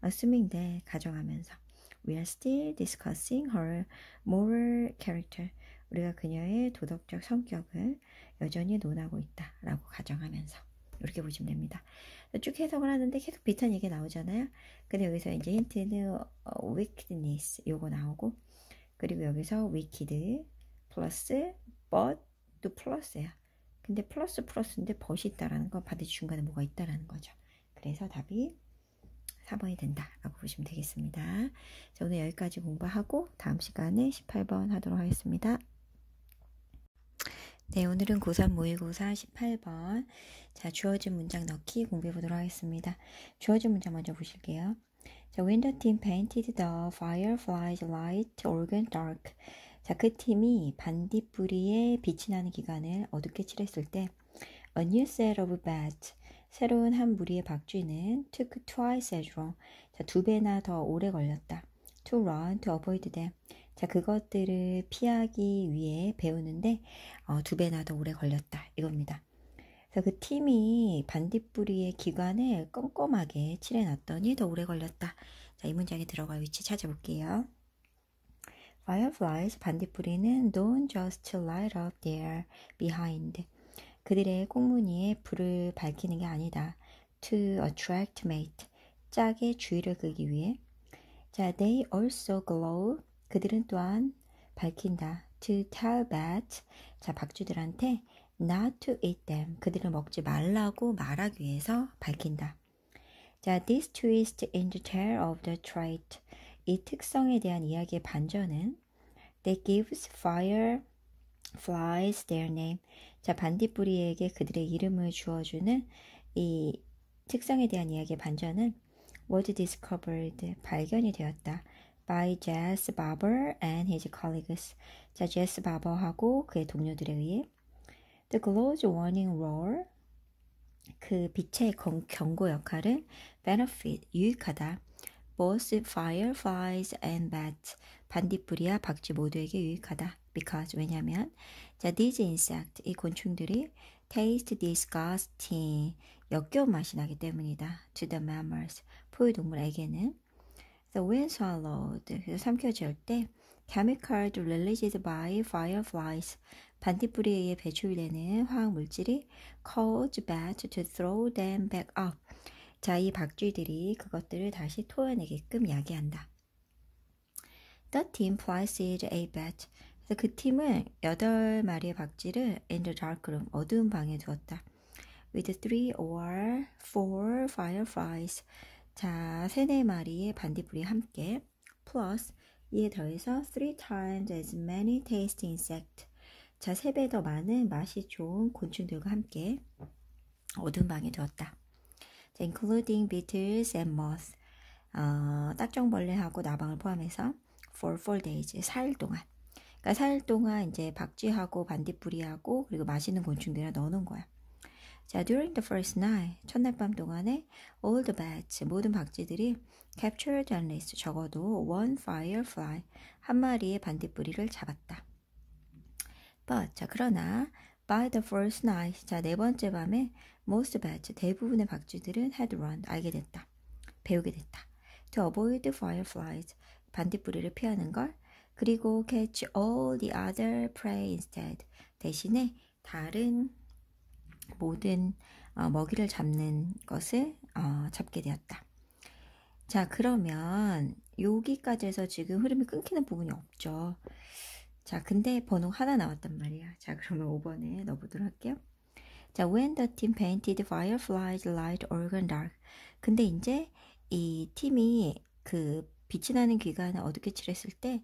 assuming that, 가정하면서 we are still discussing her moral character, 우리가 그녀의 도덕적 성격을 여전히 논하고 있다라고 가정하면서 이렇게 보시면 됩니다. 쭉 해석을 하는데 계속 비슷한 얘기 나오잖아요. 근데 여기서 이제 힌트는 wickedness 요거 나오고, 그리고 여기서 wicked 플러스 but 또 플러스야. 근데 플러스인데 벗이 있다라는 건 반드시 중간에 뭐가 있다라는 거죠. 그래서 답이 4번이 된다라고 보시면 되겠습니다. 자, 오늘 여기까지 공부하고 다음 시간에 18번 하도록 하겠습니다. 네, 오늘은 고3 모의고사 18번. 자, 주어진 문장 넣기 공부해 보도록 하겠습니다. 주어진 문장 먼저 보실게요. 자, when the team painted the fireflies light organ dark. 자, 그 팀이 반딧불이에 빛이 나는 기관을 어둡게 칠했을 때 a new set of bats, 새로운 한 무리의 박쥐는 took twice as long, 자, 2배나 더 오래 걸렸다. to run, to avoid them, 자, 그것들을 피하기 위해 배우는데 2배나 더 오래 걸렸다 이겁니다. 그래서 그 팀이 반딧불이의 기관을 꼼꼼하게 칠해놨더니 더 오래 걸렸다. 자, 이 문장에 들어갈 위치 찾아볼게요. Fireflies, 반딧불이는 don't just light up their behind, 그들의 꽁무니에 불을 밝히는 게 아니다. To attract mate, 짝의 주의를 끌기 위해. 자, they also glow, 그들은 또한 밝힌다. To tell bats, 자, 박쥐들한테 not to eat them, 그들을 먹지 말라고 말하기 위해서 밝힌다. 자, this twist in the tale of the trait, 이 특성에 대한 이야기의 반전은 that gives fireflies their name, 자, 반딧불이에게 그들의 이름을 주어주는 이 특성에 대한 이야기의 반전은 was discovered, 발견이 되었다. by Jas Barber and his colleagues, 자, 제스 바버하고 그의 동료들에 의해. The glow's warning roar, 그 빛의 경고 역할은 benefit, 유익하다. both fireflies and bats, 반딧불이와 박쥐 모두에게 유익하다. because, 왜냐면 자, these insects, 이 곤충들이 taste disgusting, 역겨운 맛이 나기 때문이다. to the mammals, 포유동물에게는. So when swallowed, 그래서 삼켜질 때 chemicals released by fireflies, 반딧불이에 의해 배출되는 화학 물질이 cause bats to throw them back up, 자, 이 박쥐들이 그것들을 다시 토해내게끔 야기한다. The team placed a bat, 그래서 그 팀은 8마리의 박쥐를 in the dark room, 어두운 방에 두었다. with 3 or 4 fireflies, 자, 3-4마리의 반딧불이 함께, plus, 이에 더해서 3 times as many tasty insects, 자, 3배 더 많은 맛이 좋은 곤충들과 함께 어두운 방에 두었다. 자, including beetles and moths, 딱정벌레하고 나방을 포함해서 for 4 days, 4일 동안. 그러니까 4일 동안 이제 박쥐하고 반딧불이하고 그리고 맛있는 곤충들을 넣어놓은 거야. 자, during the first night, 첫날 밤 동안에 all the bats, 모든 박쥐들이 captured at least, 적어도 one firefly, 한 마리의 반딧불이를 잡았다. But, 자, 그러나 by the first night, 자, 네 번째 밤에 most bats, 대부분의 박쥐들은 had run, 알게 됐다. 배우게 됐다. To avoid fireflies, 반딧불이를 피하는 걸. 그리고 catch all the other prey instead, 대신에 다른 모든 먹이를 잡는 것을 잡게 되었다. 자, 그러면 여기까지 해서 지금 흐름이 끊기는 부분이 없죠. 자, 근데 번호 하나 나왔단 말이야. 자, 그러면 5번에 넣어보도록 할게요. 자, when the team painted fireflies light organ dark. 근데 이제 이 팀이 그 빛이 나는 귀관을 어둡게 칠했을 때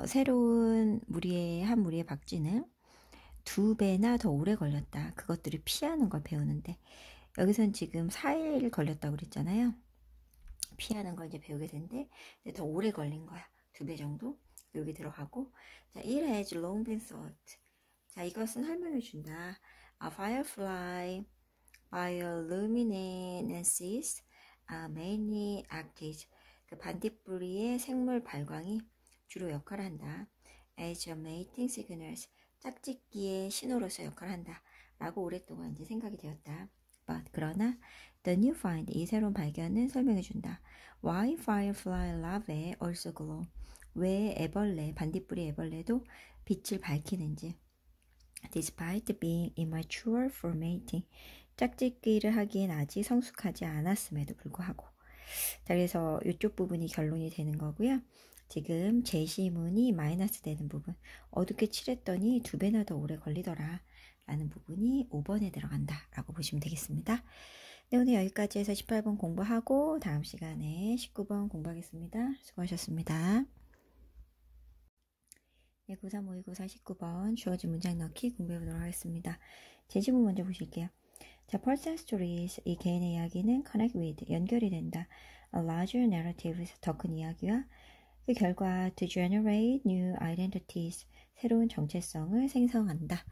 새로운 무리의 한 무리의 박쥐는 2배나 더 오래 걸렸다. 그것들을 피하는 걸 배우는데 여기선 지금 4일 걸렸다고 그랬잖아요. 피하는 걸 이제 배우게 된데 더 오래 걸린 거야. 2배 정도 여기 들어가고. 자, it has long been thought. 자, 이것은 설명해 준다. A firefly bioluminescence mainly acted. 그 반딧불이의 생물 발광이 주로 역할을 한다. As a mating signals. 짝짓기의 신호로서 역할을 한다. 라고 오랫동안 이제 생각이 되었다. But 그러나 the new find, 이 새로운 발견은 설명해 준다. Why firefly larvae also glow. 왜 애벌레, 반딧불이 애벌레도 빛을 밝히는지. Despite being immature for mating. 짝짓기를 하기엔 아직 성숙하지 않았음에도 불구하고. 자, 그래서 이쪽 부분이 결론이 되는 거고요. 지금 제시문이 마이너스 되는 부분. 어둡게 칠했더니 2배나 더 오래 걸리더라. 라는 부분이 5번에 들어간다. 라고 보시면 되겠습니다. 네, 오늘 여기까지 해서 18번 공부하고 다음 시간에 19번 공부하겠습니다. 수고하셨습니다. 네, 93, 52, 94, 19번 주어진 문장 넣기 공부해보도록 하겠습니다. 제시문 먼저 보실게요. 자, person stories, 이 개인의 이야기는 connect with, 연결이 된다. A larger narrative, 더 큰 이야기와 그 결과 to generate new identities, 새로운 정체성을 생성한다.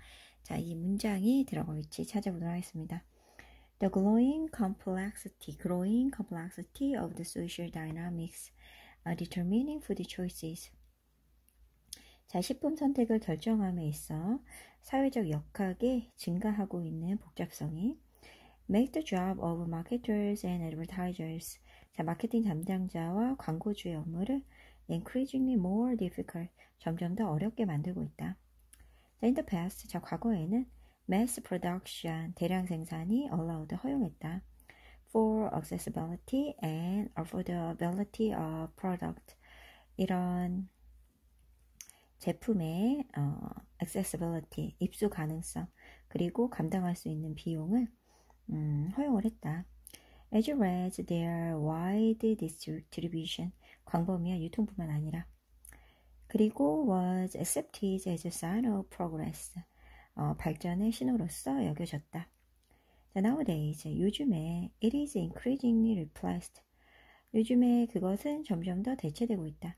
자, 이 문장이 들어가 있지 찾아보도록 하겠습니다. The growing complexity of the social dynamics determining food choices. 자, 식품 선택을 결정함에 있어 사회적 역학이 증가하고 있는 복잡성이 make the job of marketers and advertisers. 자, 마케팅 담당자와 광고주의 업무를 increasingly more difficult. 점점 더 어렵게 만들고 있다. 자, in the past. 자, 과거에는 mass production. 대량 생산이 allowed. 허용했다. for accessibility and affordability of product. 이런 제품의 accessibility, 입수 가능성, 그리고 감당할 수 있는 비용을 허용을 했다. As well as their wide distribution, 광범위한 유통뿐만 아니라, 그리고 was accepted as a sign of progress, 발전의 신호로서 여겨졌다. Nowadays, 요즘에 it is increasingly replaced. 요즘에 그것은 점점 더 대체되고 있다.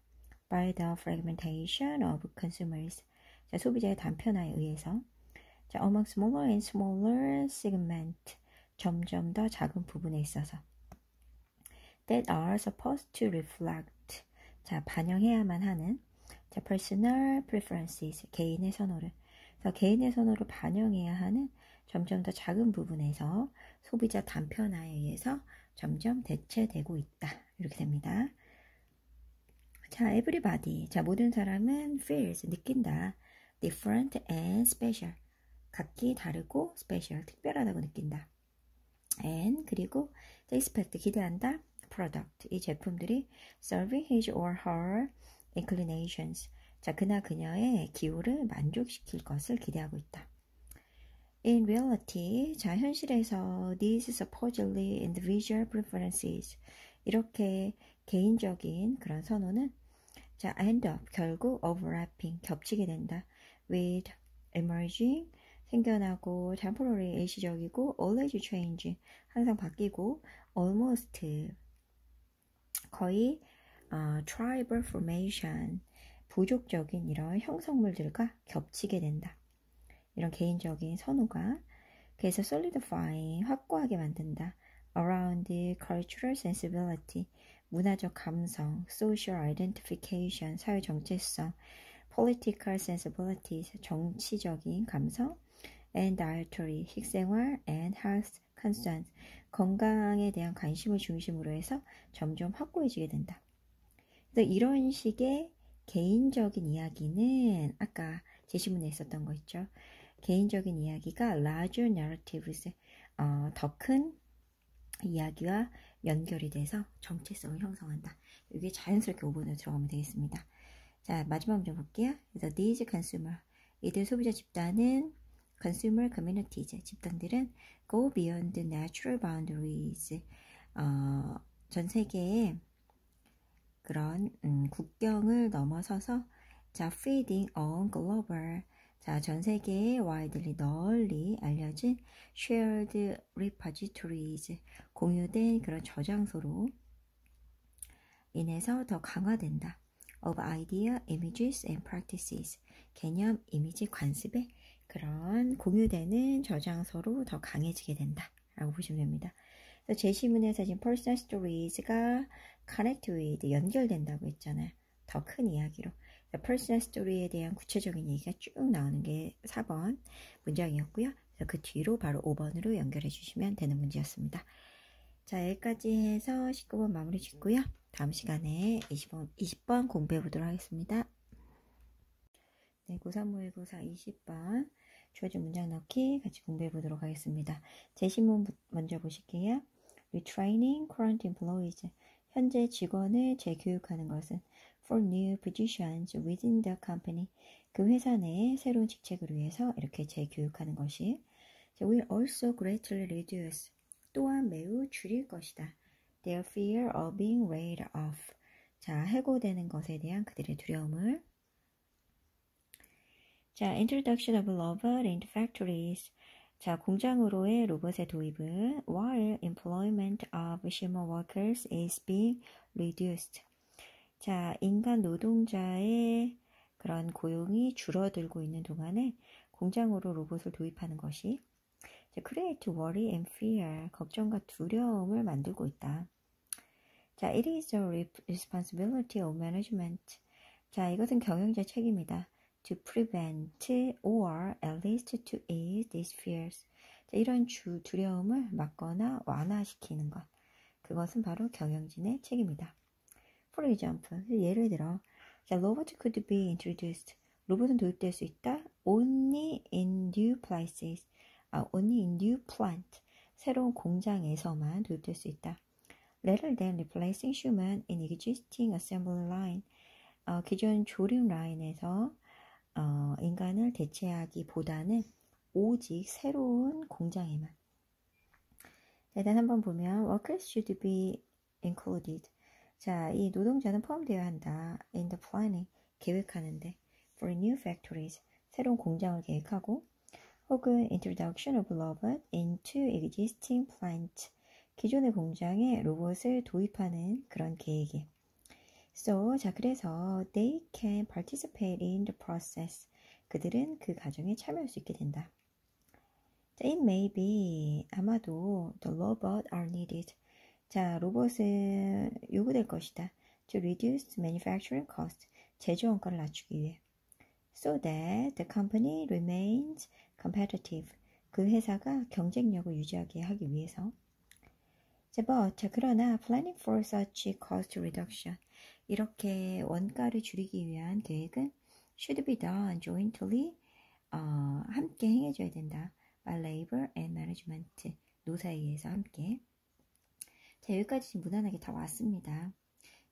By the fragmentation of consumers. 자, 소비자의 단편화에 의해서. 자, among smaller and smaller segment. 점점 더 작은 부분에 있어서. That are supposed to reflect. 자, 반영해야만 하는. 자, personal preferences. 개인의 선호를. 그래서 개인의 선호를 반영해야 하는 점점 더 작은 부분에서 소비자 단편화에 의해서 점점 대체되고 있다. 이렇게 됩니다. 자, everybody. 자, 모든 사람은 feels, 느낀다. different and special. 각기 다르고 special, 특별하다고 느낀다. and, 그리고 expect, 기대한다. product, 이 제품들이 serving his or her inclinations. 자, 그나 그녀의 기호를 만족시킬 것을 기대하고 있다. In reality, 자, 현실에서 these supposedly individual preferences. 이렇게 개인적인 그런 선호는 자, end up, 결국 overlapping, 겹치게 된다. with emerging, 생겨나고 temporary, 일시적이고 always changing, 항상 바뀌고 almost, 거의 tribal formation, 부족적인 이런 형성물들과 겹치게 된다. 이런 개인적인 선호가 그래서 solidifying, 확고하게 만든다. around cultural sensibility, 문화적 감성, social identification, 사회 정체성, political sensibilities, 정치적인 감성, and dietary, 식생활, and health concerns, 건강에 대한 관심을 중심으로 해서 점점 확고해지게 된다. 그래서 이런 식의 개인적인 이야기는 아까 제시문에 있었던 거 있죠. 개인적인 이야기가 larger narratives, 더 큰 이야기와 연결이 돼서 정체성을 형성한다. 이게 자연스럽게 5번으로 들어가면 되겠습니다. 자, 마지막 문제 볼게요. 그래서 these consumer, 이들 소비자 집단은 consumer communities, 집단들은 go beyond natural boundaries, 전 세계의 그런 국경을 넘어서서 자, feeding on global, 자, 전 세계에 widely 널리 알려진 shared repositories, 공유된 그런 저장소로 인해서 더 강화된다. of idea, images and practices, 개념, 이미지, 관습의 그런 공유되는 저장소로 더 강해지게 된다 라고 보시면 됩니다. 그래서 제시문에서 지금 personal stories가 connect with, 연결된다고 했잖아요. 더 큰 이야기로. personal story에 대한 구체적인 얘기가 쭉 나오는 게 4번 문장이었고요. 그래서 그 뒤로 바로 5번으로 연결해 주시면 되는 문제였습니다. 자, 여기까지 해서 19번 마무리 짓고요. 다음 시간에 20번 공부해 보도록 하겠습니다. 네, 고3, 모의고사 20번 주어진 문장 넣기 같이 공부해 보도록 하겠습니다. 제시문 먼저 보실게요. Retraining current employees, 현재 직원을 재교육하는 것은 for new positions within the company, 그 회사 내에 새로운 직책을 위해서 이렇게 재교육하는 것이 will also greatly reduce, 또한 매우 줄일 것이다. Their fear of being laid off, 자, 해고되는 것에 대한 그들의 두려움을. 자, introduction of robot into factories, 자, 공장으로의 로봇의 도입은 while employment of human workers is being reduced, 자, 인간 노동자의 그런 고용이 줄어들고 있는 동안에 공장으로 로봇을 도입하는 것이 create worry and fear, 걱정과 두려움을 만들고 있다. 자, it is the responsibility of management, 자, 이것은 경영자 책임이다. to prevent or at least to ease these fears, 자, 이런 두려움을 막거나 완화시키는 것, 그것은 바로 경영진의 책임이다. For example, 예를 들어, 자, robot could be introduced, 로봇은 도입될 수 있다. only in new places, only in new plant, 새로운 공장에서만 도입될 수 있다. Rather than replacing human in existing assembly line, 기존 조립 라인에서 인간을 대체하기보다는 오직 새로운 공장에만. 일단 한번 보면 workers should be included, 자, 이 노동자는 포함되어야 한다. in the planning, 계획하는데. for new factories, 새로운 공장을 계획하고, 혹은 introduction of robot into existing plant, 기존의 공장에 로봇을 도입하는 그런 계획에. So, 자, 그래서 they can participate in the process, 그들은 그 과정에 참여할 수 있게 된다. 자, it may be, 아마도 the robot are needed, 자, 로봇은 요구될 것이다. to reduce manufacturing cost, 제조 원가를 낮추기 위해. so that the company remains competitive, 그 회사가 경쟁력을 유지하게 하기 위해서. 자, 그러나 planning for such cost reduction, 이렇게 원가를 줄이기 위한 계획은 should be done jointly, 함께 행해져야 된다. by labor and management, 노사에 의해서 함께. 자, 여기까지 지금 무난하게 다 왔습니다.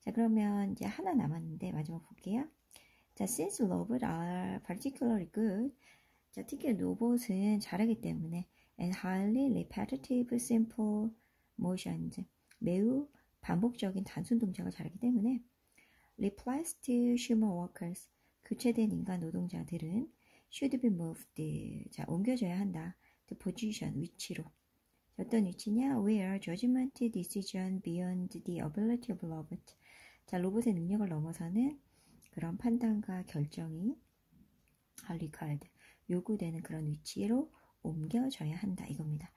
자, 그러면 이제 하나 남았는데 마지막 볼게요. 자, since robots are particularly good, 자, 특히 로봇은 잘하기 때문에 and highly repetitive simple motions, 매우 반복적인 단순 동작을 잘하기 때문에 replaced human workers, 교체된 인간 노동자들은 should be moved, 자, 옮겨져야 한다. to position, 위치로. 어떤 위치냐? where judgment decision beyond the ability of robot, 자, 로봇의 능력을 넘어서는 그런 판단과 결정이 required, 요구되는 그런 위치로 옮겨져야 한다 이겁니다.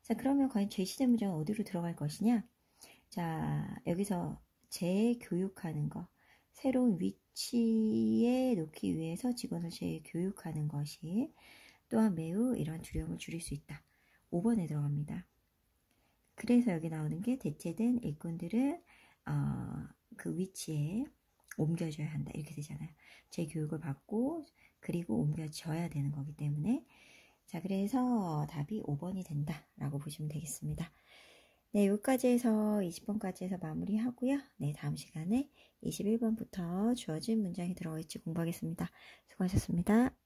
자, 그러면 과연 제시된 문장은 어디로 들어갈 것이냐? 자, 여기서 재교육하는 거, 새로운 위치에 놓기 위해서 직원을 재교육하는 것이 또한 매우 이런 두려움을 줄일 수 있다. 5번에 들어갑니다. 그래서 여기 나오는 게 대체된 일꾼들은 그 위치에 옮겨져야 한다 이렇게 되잖아요. 재교육을 받고 그리고 옮겨져야 되는 거기 때문에. 자, 그래서 답이 5번이 된다라고 보시면 되겠습니다. 네, 여기까지 해서 20번까지 해서 마무리하고요. 네, 다음 시간에 21번부터 주어진 문장이 들어가 있지 공부하겠습니다. 수고하셨습니다.